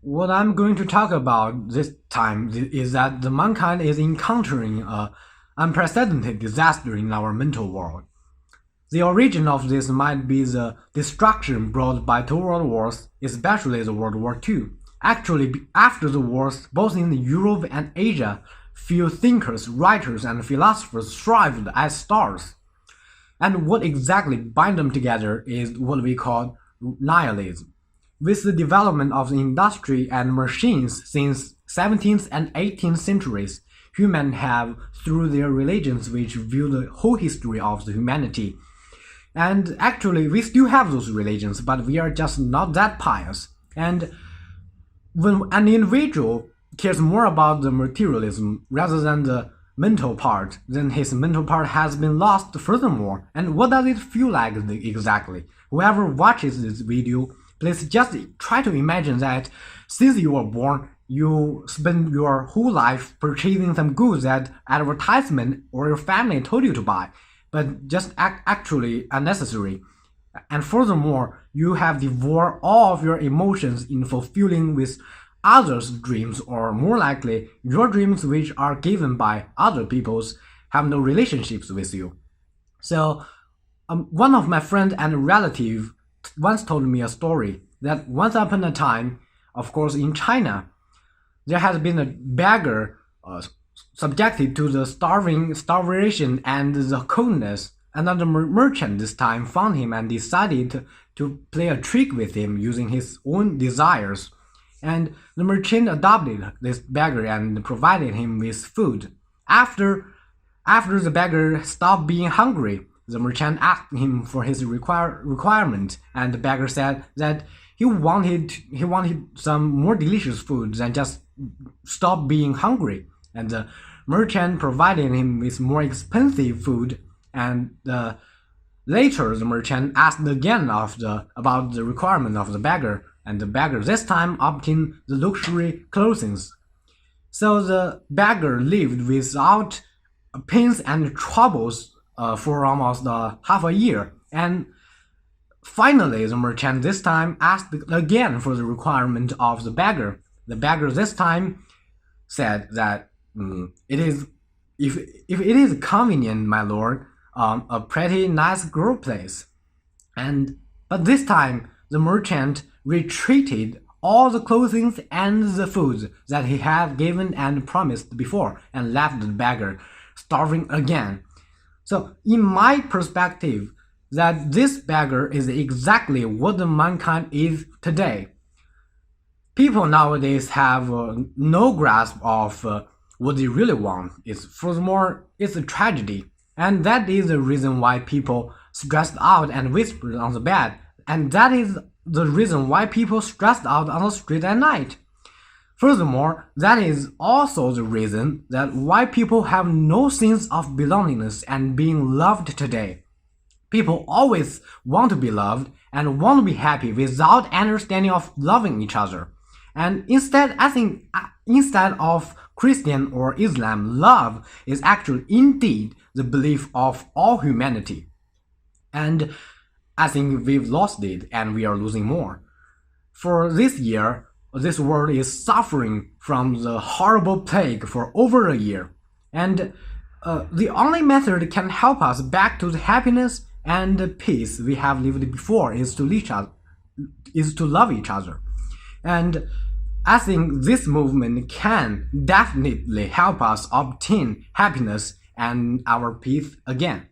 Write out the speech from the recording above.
What I'm going to talk about this time is that the mankind is encountering an unprecedented disaster in our mental world. The origin of this might be the destruction brought by two world wars, especially the World War II. Actually, after the wars, both in Europe and Asia, few thinkers, writers, and philosophers thrived as stars. And what exactly bind them together is what we call nihilism. With the development of the industry and machines since 17th and 18th centuries, humans have, through their religions which view the whole history of the humanity. And actually, we still have those religions, but we are just not that pious. And when an individual cares more about the materialism rather than the mental part, then his mental part has been lost furthermore. And what does it feel like exactly? Whoever watches this video, please just try to imagine that since you were born, you spend your whole life purchasing some goods that advertisement or your family told you to buy, but just actually unnecessary. And furthermore, you have devoured all of your emotions in fulfilling with others' dreams, or more likely, your dreams which are given by other people's have no relationships with you. So, one of my friends and relative once told me a story that once upon a time, of course in China, there has been a beggar subjected to the starvation and the coldness. Another merchant this time found him and decided to play a trick with him using his own desires. And the merchant adopted this beggar and provided him with food. After the beggar stopped being hungry, the merchant asked him for his requirement, and the beggar said that he wanted some more delicious food than just stop being hungry. And the merchant provided him with more expensive food. And later, the merchant asked again about the requirement of the beggar, and the beggar this time obtained the luxury clothing. So the beggar lived without pains and troubles for almost half a year. And finally, the merchant this time asked again for the requirement of the beggar. The beggar this time said that it is, if it is convenient, my lord, a pretty nice girl place. But this time the merchant retreated all the clothing and the food that he had given and promised before, and left the beggar starving again. So in my perspective, that this beggar is exactly what the mankind is today. People nowadays have no grasp of what they really want. Furthermore, it's a tragedy. And that is the reason why people stressed out and whispered on the bed. And that is the reason why people stressed out on the street at night. Furthermore, that is also the reason that why people have no sense of belongingness and being loved today. People always want to be loved and want to be happy without understanding of loving each other. And instead, I think instead of Christian or Islam, love is actually indeed the belief of all humanity. And I think we've lost it and we are losing more. For this year, this world is suffering from the horrible plague for over a year. And the only method that can help us back to the happiness and the peace we have lived before is to love each other. And I think this movement can definitely help us obtain happiness and our peace again.